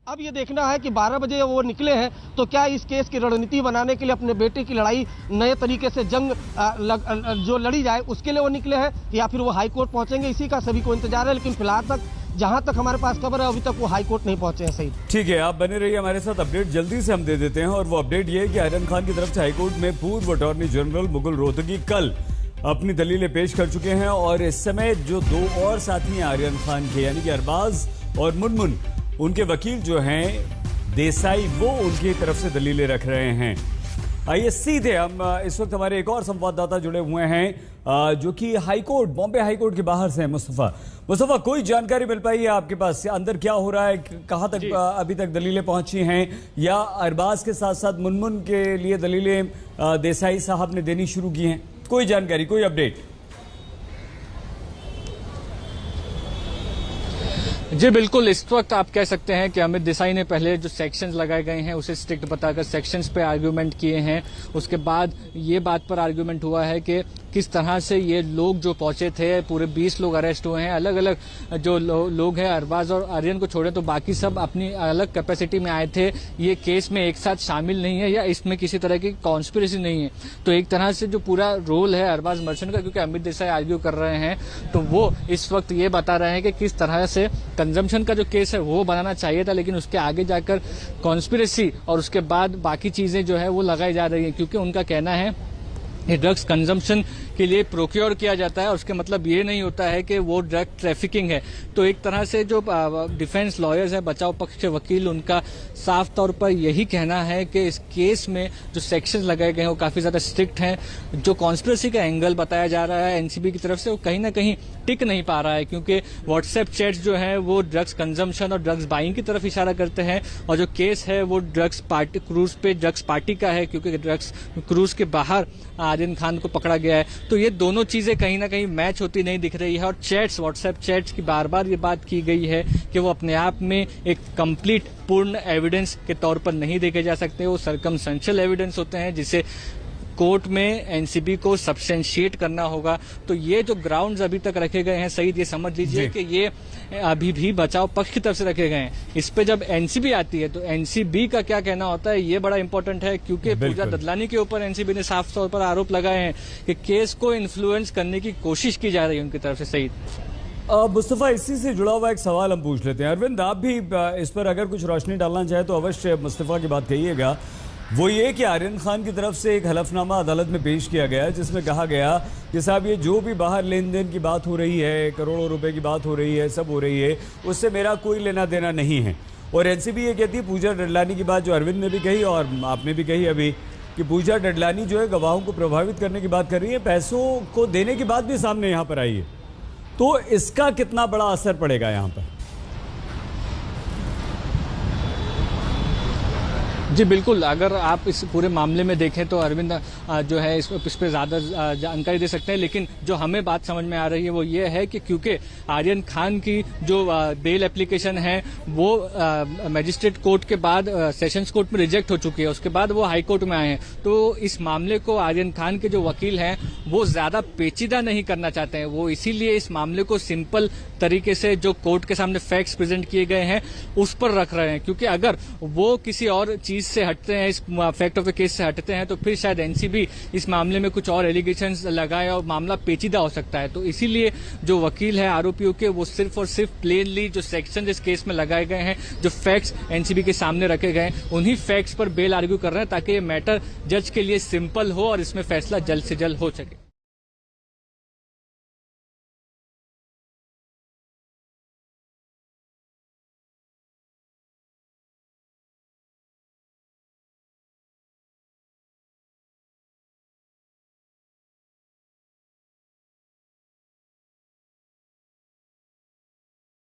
अब ये देखना है कि 12 बजे वो निकले हैं तो क्या इस केस की रणनीति बनाने के लिए अपने बेटे की लड़ाई नए तरीके से जंग जो लड़ी जाए उसके लिए वो निकले हैं या फिर वो हाई कोर्ट पहुंचेंगे, इसी का सभी को इंतजार है। लेकिन फिलहाल तक जहां तक हमारे पास खबर है अभी तक वो हाई कोर्ट नहीं पहुंचे हैं। सही, ठीक है, आप बने रहिए हमारे साथ। अपडेट जल्दी से हम दे देते हैं और वो अपडेट ये है कि आर्यन खान की तरफ से हाईकोर्ट में पूर्व अटॉर्नी जनरल मुकुल रोहतगी कल अपनी दलीलें पेश कर चुके हैं और इस समय जो दो और साथी हैं आर्यन खान के, यानी कि अरबाज और मुनमुन, उनके वकील जो हैं देसाई, वो उनकी तरफ से दलीलें रख रहे हैं। आइए सीधे हम इस वक्त हमारे एक और संवाददाता जुड़े हुए हैं जो कि हाईकोर्ट, बॉम्बे हाईकोर्ट के बाहर से हैं। मुस्तफा, कोई जानकारी मिल पाई है आपके पास? अंदर क्या हो रहा है, कहां तक अभी तक दलीलें पहुंची हैं, या अरबाज के साथ साथ मुनमुन के लिए दलीलें देसाई साहब ने देनी शुरू की हैं? कोई जानकारी, कोई अपडेट? जी बिल्कुल, इस वक्त आप कह सकते हैं कि अमित देसाई ने पहले जो सेक्शंस लगाए गए हैं उसे स्ट्रिक्ट बताकर सेक्शंस पे आर्ग्यूमेंट किए हैं। उसके बाद ये बात पर आर्ग्यूमेंट हुआ है कि किस तरह से ये लोग जो पहुंचे थे, पूरे 20 लोग अरेस्ट हुए हैं। अलग अलग जो लोग हैं, अरबाज और आर्यन को छोड़े तो बाकी सब अपनी अलग कैपेसिटी में आए थे। ये केस में एक साथ शामिल नहीं है या इसमें किसी तरह की कॉन्स्पिरेसी नहीं है। तो एक तरह से जो पूरा रोल है अरबाज मर्चेंट का, क्योंकि अमित देसाई आर्ग्यू कर रहे हैं, तो वो इस वक्त ये बता रहे हैं कि किस तरह से कंजम्पशन का जो केस है वो बनाना चाहिए था, लेकिन उसके आगे जाकर कॉन्स्पिरेसी और उसके बाद बाकी चीजें जो है वो लगाई जा रही है। क्योंकि उनका कहना है ये ड्रग्स कंजम्पशन के लिए प्रोक्योर किया जाता है और उसके मतलब ये नहीं होता है कि वो ड्रग ट्रैफिकिंग है। तो एक तरह से जो डिफेंस लॉयर्स है, बचाव पक्ष के वकील, उनका साफ तौर पर यही कहना है कि इस केस में जो सेक्शन लगाए गए हैं वो काफी ज्यादा स्ट्रिक्ट हैं। जो कॉन्स्पिरेसी का एंगल बताया जा रहा है एनसीबी की तरफ से, वो कहीं ना कहीं टिक नहीं पा रहा है, क्योंकि व्हाट्सएप चैट्स जो है वो ड्रग्स कंजम्पशन और ड्रग्स बाइंग की तरफ इशारा करते हैं और जो केस है वो ड्रग्स पार्टी क्रूज पे ड्रग्स पार्टी का है, क्योंकि ड्रग्स क्रूज के बाहर आर्यन खान को पकड़ा गया है। तो ये दोनों चीजें कहीं ना कहीं मैच होती नहीं दिख रही है। और चैट्स, व्हाट्सएप चैट्स की बार बार ये बात की गई है कि वो अपने आप में एक कंप्लीट पूर्ण एविडेंस के तौर पर नहीं देखे जा सकते, वो सर्कमस्टेंशियल एविडेंस होते हैं जिसे कोर्ट में एनसीबी को सब्सटेंशिएट करना होगा। तो ये जो ग्राउंड्स अभी तक रखे गए हैं, सही ये समझ लीजिए कि ये अभी भी बचाव पक्ष की तरफ से रखे गए हैं। इस पे जब एनसीबी आती है तो एनसीबी का क्या कहना होता है ये बड़ा इंपॉर्टेंट है, क्योंकि पूजा ददलानी के ऊपर एनसीबी ने साफ तौर पर आरोप लगाए हैं कि केस को इन्फ्लुएंस करने की कोशिश की जा रही है उनकी तरफ से। सही मुस्तफा, इसी से जुड़ा हुआ एक सवाल हम पूछ लेते हैं। अरविंद, आप भी इस पर अगर कुछ रोशनी डालना चाहे तो अवश्य मुस्तफा की बात कहिएगा। वो ये कि आर्यन खान की तरफ से एक हलफनामा अदालत में पेश किया गया जिसमें कहा गया कि साहब ये जो भी बाहर लेन देन की बात हो रही है, करोड़ों रुपए की बात हो रही है, सब हो रही है, उससे मेरा कोई लेना देना नहीं है। और एनसीबी ये कहती है, पूजा डडलानी की बात जो अरविंद ने भी कही और आपने भी कही अभी, कि पूजा डडलानी जो है गवाहों को प्रभावित करने की बात कर रही है, पैसों को देने की बात भी सामने यहाँ पर आई है। तो इसका कितना बड़ा असर पड़ेगा यहाँ पर? जी बिल्कुल, अगर आप इस पूरे मामले में देखें तो अरविंद जो है इस पर ज़्यादा जानकारी दे सकते हैं, लेकिन जो हमें बात समझ में आ रही है वो ये है कि क्योंकि आर्यन खान की जो बेल एप्लीकेशन है वो मजिस्ट्रेट कोर्ट के बाद सेशंस कोर्ट में रिजेक्ट हो चुकी है, उसके बाद वो हाई कोर्ट में आए हैं, तो इस मामले को आर्यन खान के जो वकील हैं वो ज़्यादा पेचीदा नहीं करना चाहते हैं। वो इसीलिए इस मामले को सिंपल तरीके से जो कोर्ट के सामने फैक्ट्स प्रेजेंट किए गए हैं उस पर रख रहे हैं, क्योंकि अगर वो किसी और चीज से हटते हैं, इस फैक्ट ऑफ द केस से हटते हैं, तो फिर शायद एनसीबी इस मामले में कुछ और एलिगेशंस लगाए और मामला पेचीदा हो सकता है। तो इसीलिए जो वकील है आरोपियों के, वो सिर्फ और सिर्फ प्लेनली जो सेक्शन इस केस में लगाए गए हैं, जो फैक्ट्स एनसीबी के सामने रखे गए हैं, उन्हीं फैक्ट्स पर बेल आर्ग्यू कर रहे हैं ताकि ये मैटर जज के लिए सिंपल हो और इसमें फैसला जल्द से जल्द हो सके।